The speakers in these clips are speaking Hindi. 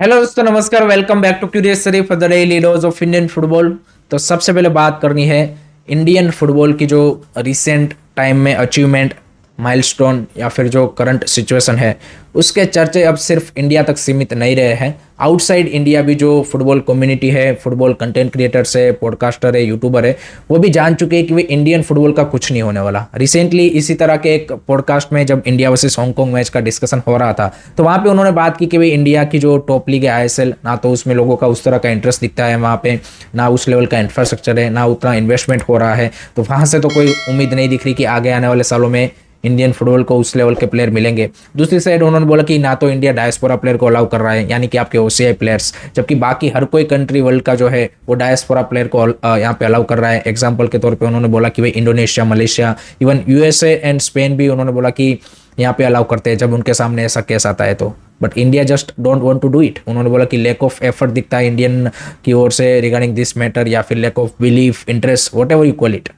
हेलो दोस्तों, नमस्कार। Welcome back to curious study for the daily dose of Indian football. तो सबसे पहले बात करनी है इंडियन फुटबॉल की जो रिसेंट टाइम में अचीवमेंट, माइलस्टोन या फिर जो करंट सिचुएशन है उसके चर्चे अब सिर्फ इंडिया तक सीमित नहीं रहे हैं। आउटसाइड इंडिया भी जो फुटबॉल कम्युनिटी है, फुटबॉल कंटेंट क्रिएटर्स है, पॉडकास्टर है, यूट्यूबर है, वो भी जान चुके हैं कि वे इंडियन फुटबॉल का कुछ नहीं होने वाला। रिसेंटली इसी तरह के एक पॉडकास्ट में जब इंडिया वर्सेस हांगकांग मैच का डिस्कशन हो रहा था तो वहाँ पे उन्होंने बात की कि भाई इंडिया की जो टॉप लीग है आईएसएल, ना तो उसमें लोगों का उस तरह का इंटरेस्ट दिखता है, वहाँ पे ना उस लेवल का इंफ्रास्ट्रक्चर है, ना उतना इन्वेस्टमेंट हो रहा है। तो वहाँ से तो कोई उम्मीद नहीं दिख रही कि आगे आने वाले सालों में इंडियन फुटबॉल को उस लेवल के प्लेयर मिलेंगे। दूसरी साइड उन्होंने बोला कि ना तो इंडिया डायस्पोरा प्लेयर को अलाउ कर रहा है, यानी कि आपके ओसीआई प्लेयर्स, जबकि बाकी हर कोई कंट्री वर्ल्ड का जो है वो डायस्पोरा प्लेयर को यहाँ पे अलाउ कर रहा है। एग्जांपल के तौर पे उन्होंने बोला कि भाई Indonesia, Malaysia, even USA and Spain भी उन्होंने बोला कि यहाँ पे अलाउ करते हैं जब उनके सामने ऐसा केस आता है तो। But India just don't want to do it. उन्होंने बोला कि लैक ऑफ एफर्ट दिखता है इंडियन की ओर से रिगार्डिंग दिस मैटर, या फिर lack of belief, interest, whatever you call it.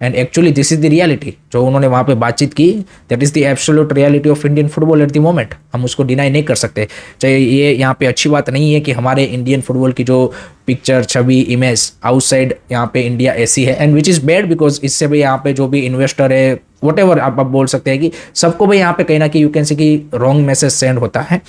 And actually this is the reality जो उन्होंने वहाँ पे बातचीत की। That is the absolute reality of Indian football at the moment. हम उसको डिनाई नहीं कर सकते। चाहे ये यहाँ पे अच्छी बात नहीं है कि हमारे इंडियन फुटबॉल की जो पिक्चर, छवि, इमेज आउटसाइड यहाँ पे इंडिया ऐसी है, and which is bad because इससे भी यहाँ पे जो भी इन्वेस्टर है, वट एवर आप बोल सकते हैं कि सबको भी यहाँ पे कहीं ना कहीं यू कैन से कि रॉन्ग मैसेज सेंड होता है।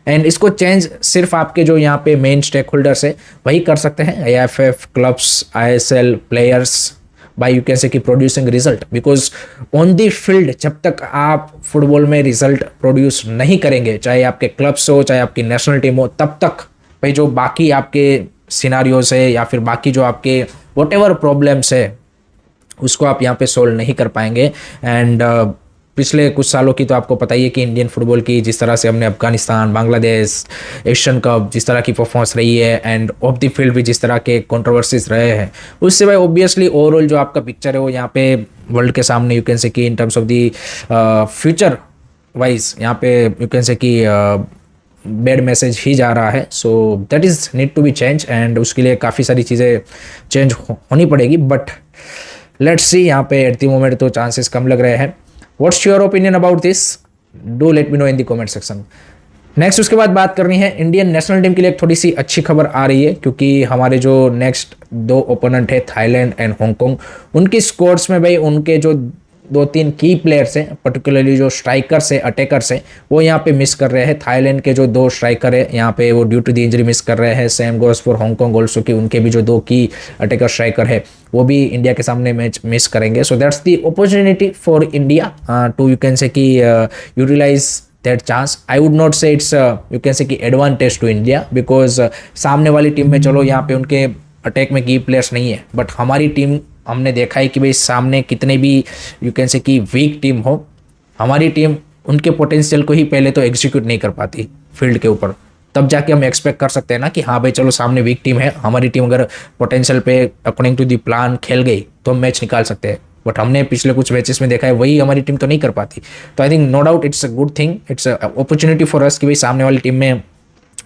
एंड इसको चेंज सिर्फ आपके जो यहाँ पे मेन स्टेक होल्डर्स है वही कर सकते हैं, AFF, clubs, ISL, players, by you can say कि producing result. Because on the field जब तक आप फुटबॉल में रिजल्ट प्रोड्यूस नहीं करेंगे, चाहे आपके क्लब्स हो, चाहे आपकी नेशनल टीम हो, तब तक भाई जो बाकी आपके सिनारियोज है या फिर बाकी जो आपके वट एवर प्रॉब्लम्स है उसको आप यहाँ पे सोल्व नहीं कर पाएंगे। एंड पिछले कुछ सालों की तो आपको पता ही है कि इंडियन फुटबॉल की जिस तरह से हमने अफगानिस्तान, बांग्लादेश, एशियन कप जिस तरह की परफॉर्मेंस रही है, एंड ऑफ द फील्ड भी जिस तरह के कंट्रोवर्सीज रहे हैं, उससे भाई ऑब्वियसली ओवरऑल जो आपका पिक्चर है वो यहाँ पे वर्ल्ड के सामने यू कैन से कि इन terms of the future wise यहाँ पे यू कैन से कि बैड मैसेज ही जा रहा है। So that is need to be change, and उसके लिए काफ़ी सारी चीज़ें चेंज होनी पड़ेगी। बट लेट्स सी, यहाँ पे एट द मोमेंट तो चांसेस कम लग रहे हैं। What's your opinion about this? Do let me know in the comment section. Next उसके बाद बात करनी है इंडियन नेशनल टीम के लिए एक थोड़ी सी अच्छी खबर आ रही है, क्योंकि हमारे जो नेक्स्ट दो ओपोनेंट है थाईलैंड एंड हांगकांग, उनकी स्कोर्स में भाई उनके जो दो तीन की प्लेयर्स हैं, पर्टिकुलरली जो स्ट्राइकर्स है, अटैकर्स हैं, वो यहाँ पे मिस कर रहे हैं। थाईलैंड के जो दो स्ट्राइकर है यहाँ पे वो due to the injury miss कर रहे हैं। Same goes for Hong Kong also कि उनके भी जो दो की अटैकर स्ट्राइकर है वो भी इंडिया के सामने मैच मिस करेंगे। So that's the opportunity for India to you can say कि utilize that chance. I would not say it's you can say कि एडवांटेज टू इंडिया, बिकॉज सामने वाली टीम में चलो यहाँ पे उनके अटैक में की प्लेयर्स नहीं है, बट हमारी टीम हमने देखा है कि भाई सामने कितने भी यू कैन से कि वीक टीम हो, हमारी टीम उनके पोटेंशियल को ही पहले तो एग्जीक्यूट नहीं कर पाती फील्ड के ऊपर। तब जाके हम एक्सपेक्ट कर सकते हैं ना कि हाँ भाई चलो सामने वीक टीम है, हमारी टीम अगर पोटेंशियल पे अकॉर्डिंग टू द प्लान खेल गई तो हम मैच निकाल सकते हैं। बट हमने पिछले कुछ मैचेस में देखा है वही हमारी टीम तो नहीं कर पाती। तो I think no doubt it's a good thing, it's a opportunity for us कि भाई सामने वाली टीम में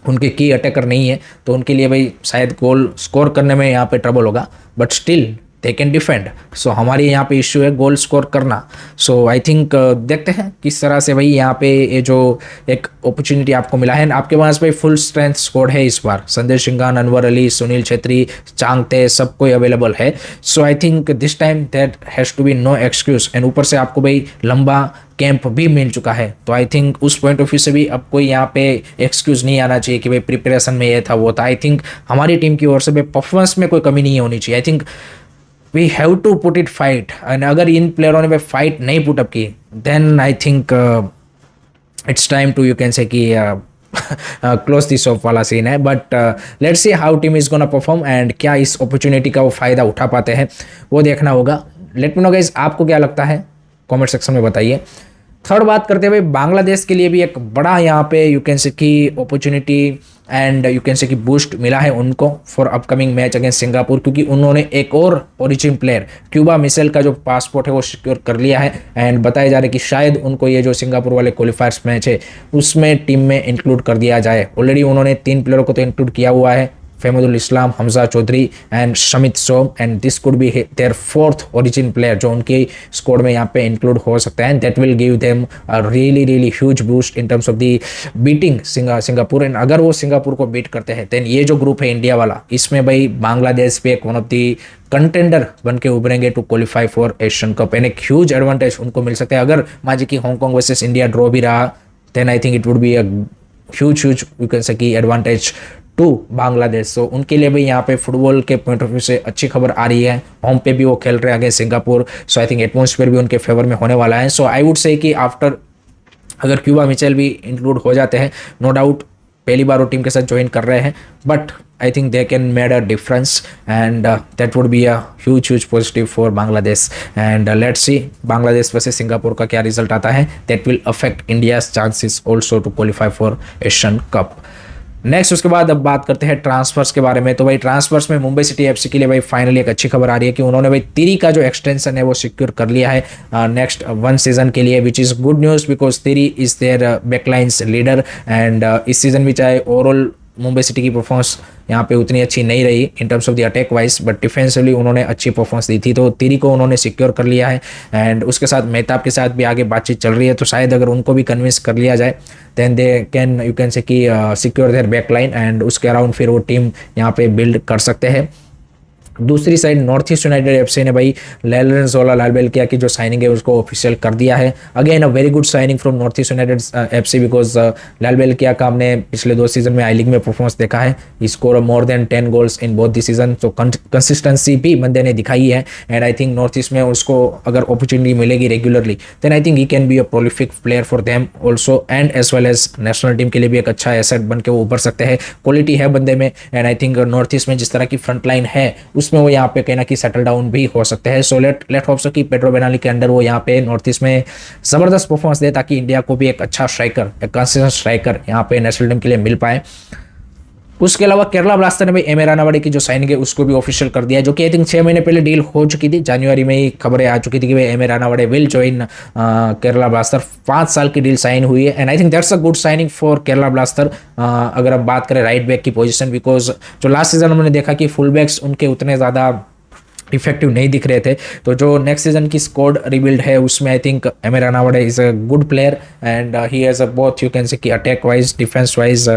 उनके की अटैकर नहीं है, तो उनके लिए भाई शायद गोल स्कोर करने में यहाँ पे ट्रबल होगा, but still they can defend. So हमारे यहाँ पे इश्यू है गोल स्कोर करना। सो आई थिंक देखते हैं किस तरह से भाई यहाँ पे ये जो एक अपॉर्चुनिटी आपको मिला है। आपके पास भाई फुल स्ट्रेंथ स्क्वाड है इस बार, संदेश सिंघान, अनवर अली, सुनील छेत्री, चांगते, सब कोई अवेलेबल है। So I think this time that has to be no excuse. And ऊपर से आपको भाई लंबा कैंप भी मिल चुका है, तो आई थिंक उस पॉइंट ऑफ व्यू से भी अब कोई यहाँ पे एक्सक्यूज नहीं आना चाहिए कि भाई प्रिपरेशन में ये था वो था। आई थिंक हमारी टीम की ओर से भाई परफॉर्मेंस में कोई कमी नहीं होनी चाहिए। I think we have to put it fight, and अगर इन प्लेयरों ने भाई फाइट नहीं पुटअप की then I think it's time to you can say कि क्लोज दिस ऑफ वाला सीन है। But let's see how team is gonna perform, and क्या इस अपॉर्चुनिटी का वो फ़ायदा उठा पाते हैं वो देखना होगा। लेट मी नो गाइस, आपको क्या लगता है कमेंट सेक्शन में बताइए। थर्ड बात करते हुए बांग्लादेश के लिए भी एक बड़ा यहाँ पे यू कैन से कि opportunity and you can say कि बूस्ट मिला है उनको for upcoming match against Singapore, क्योंकि उन्होंने एक और ओरिजिन प्लेयर क्यूबा मिशेल का जो पासपोर्ट है वो सिक्योर कर लिया है। एंड बताया जा रहा है कि शायद उनको ये जो सिंगापुर वाले क्वालिफायर्स मैच है उसमें टीम में इंक्लूड कर दिया जाए। ऑलरेडी उन्होंने 3 प्लेयरों को तो इंक्लूड किया हुआ है, Fahmudul Islam, Hamza Chowdhury and Shamit Som, and this could be their fourth origin player जो उनके स्क्वाड में यहाँ पे इंक्लूड हो सकता है, and that will give them a really huge boost in terms of the beating Singapore. And अगर वो सिंगापुर को बीट करते हैं देन ये जो ग्रुप है इंडिया वाला, इसमें भाई बांग्लादेश भी एक वन ऑफ दी कंटेंडर बन के उभरेंगे to qualify for Asian cup, and एक ह्यूज एडवांटेज उनको मिल सकता है। अगर मान जी की हांगकांग वर्सेस इंडिया ड्रॉ भी रहा then I think it would be a huge you can say की एडवांटेज टू बांग्लादेश। सो उनके लिए भी यहाँ पे फुटबॉल के पॉइंट ऑफ व्यू से अच्छी खबर आ रही है। होम पे भी वो खेल रहे हैं against Singapore, so I think atmosphere भी उनके फेवर में होने वाला है। सो आई वुड से कि आफ्टर अगर क्यूबा मिचेल भी इंक्लूड हो जाते हैं, नो डाउट पहली बार वो टीम के साथ ज्वाइन कर रहे हैं, but I think they can made a difference and that would be a huge positive for Bangladesh. And let's see Bangladesh वैसे सिंगापुर का क्या रिजल्ट आता है, that will affect India's chances also to qualify for Asian Cup. Next उसके बाद अब बात करते हैं ट्रांसफर्स के बारे में। तो भाई ट्रांसफर्स में मुंबई सिटी एफसी के लिए भाई फाइनली एक अच्छी खबर आ रही है कि उन्होंने भाई तिरी का जो एक्सटेंशन है वो सिक्योर कर लिया है नेक्स्ट 1 सीजन के लिए, which is good news because Tiri is their backlines leader. And इस सीजन भी चाहे ओवरऑल मुंबई सिटी की परफॉर्मेंस यहाँ पे उतनी अच्छी नहीं रही in terms of the attack wise, but defensively उन्होंने अच्छी परफॉर्मेंस दी थी, तो तिरी को उन्होंने सिक्योर कर लिया है। एंड उसके साथ मेहताब के साथ भी आगे बातचीत चल रही है, तो शायद अगर उनको भी कन्विंस कर लिया जाए then they can you can say कि सिक्योर देयर बैकलाइन, एंड उसके अराउंड फिर वो टीम यहाँ पे बिल्ड कर सकते हैं। दूसरी side north East United FC ने भाई लॉरेंजो लालबेलकिया की जो साइनिंग है उसको ऑफिशियल कर दिया है। Again a very good signing from North East United FC because लालबेलकिया का हमने पिछले 2 सीजन में आई लीग में परफॉर्मेंस देखा है, he score more than 10 goals in both the season, तो कंसिस्टेंसी भी बंदे ने दिखाई है। And I think north east में उसको अगर अपॉर्चुनिटी मिलेगी regularly then I think he can be a prolific player for them also, and as well as national team के लिए भी एक अच्छा एसेट बन के वो उभर सकते हैं। क्वालिटी है बंदे में, and I think north east में जिस तरह की फ्रंट लाइन है उसमें वो यहाँ पे कहीं ना कहीं सेटल डाउन भी हो सकते हैं। सो लेट होप सो कि पेड्रो बेनाली के अंडर वो यहाँ पे नॉर्थ ईस्ट में जबरदस्त परफॉर्मेंस दे ताकि इंडिया को भी एक अच्छा स्ट्राइकर, एक कंसिस्टेंट स्ट्राइकर यहाँ पे नेशनल टीम के लिए मिल पाए। उसके अलावा केरला ब्लास्टर ने भाई एम ए रानावाड़े की जो साइनिंग है उसको भी ऑफिशियल कर दिया है, जो कि आई थिंक 6 महीने पहले डील हो चुकी थी। जनवरी में ही खबरें आ चुकी थी कि भाई M A Ranawade will join Kerala blaster. 5 साल की डील साइन हुई है, and I think that's a good signing for Kerala blaster. अगर अब बात करें राइट बैक की पोजीशन, बिकॉज जो लास्ट सीजन हमने देखा कि फुल बैक्स उनके उतने ज़्यादा इफेक्टिव नहीं दिख रहे थे, तो जो नेक्स्ट सीजन की स्क्वाड रिबिल्ड है उसमें I think M A Ranawade is a good player, and he has a both you can say कि attack wise defence wise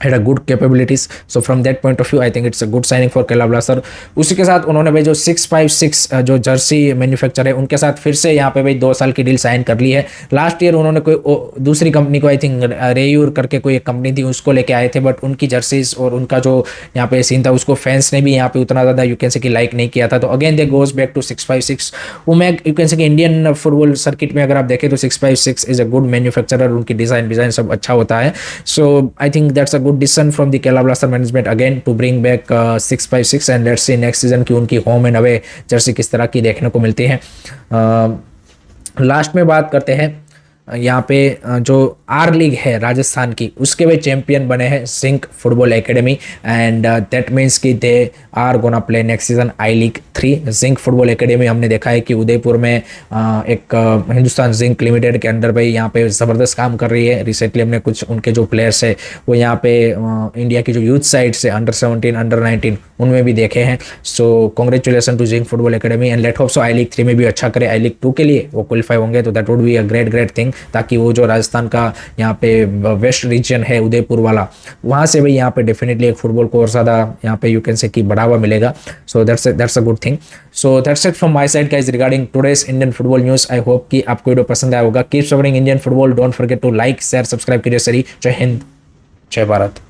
had a good capabilities, so from that point of view I think it's a good signing for Kerala Blaster। उसी के साथ उन्होंने भाई जो 656 जो जर्सी मैन्युफैक्चर है उनके साथ फिर से यहाँ पे भाई 2 साल की डील साइन कर ली है। लास्ट ईयर उन्होंने कोई दूसरी कंपनी को आई थिंक रेयूर करके कोई एक कंपनी थी उसको लेके आए थे, बट उनकी जर्सीज और उनका जो यहाँ पे सीन था उसको फैंस ने भी यहाँ पे उतना ज़्यादा यू कैन से कि लाइक नहीं किया था, तो again they goes back to 656। वो मैं यू कैन से कि इंडियन फुटबॉल सर्किट में अगर आप देखें तो 656 इज अ गुड मैन्युफैक्चरर, उनकी डिज़ाइन सब अच्छा होता है। So I think that's a good decision from the Kerala blaster management again to bring back 656, and let's see next season की उनकी होम एंड अवे जर्सी किस तरह की देखने को मिलती है। लास्ट में बात करते हैं यहाँ पे जो आर लीग है राजस्थान की उसके वे चैंपियन बने हैं zinc football academy, and that means कि they are gonna play next season I league 3। Zinc football academy हमने देखा है कि उदयपुर में एक हिंदुस्तान जिंक लिमिटेड के अंडर भाई यहाँ पे ज़बरदस्त काम कर रही है। रिसेंटली हमने कुछ उनके जो प्लेयर्स है वो यहाँ पे इंडिया की जो यूथ साइड से अंडर 17 अंडर 19 उनमें भी देखे हैं। So congratulation to zinc football academy, and let hope so I league 3 में भी अच्छा करे, आई लीग 2 के लिए वो क्वालिफाई होंगे, तो that would be a great thing, ताकि वो जो राजस्थान का यहाँ पे वेस्ट रीजन है उदयपुर वाला वहाँ से भी यहाँ पे डेफिनेटली एक फुटबॉल को और ज़्यादा यहाँ पे यू कैन से कि बढ़ावा मिलेगा। So that's a good thing. So that's it from my side guys regarding today's Indian football news. I hope कि आपको वीडियो पसंद आया होगा। Keep supporting Indian football, don't forget to like share subscribe कीजिए सरी। जय हिंद, जय भारत।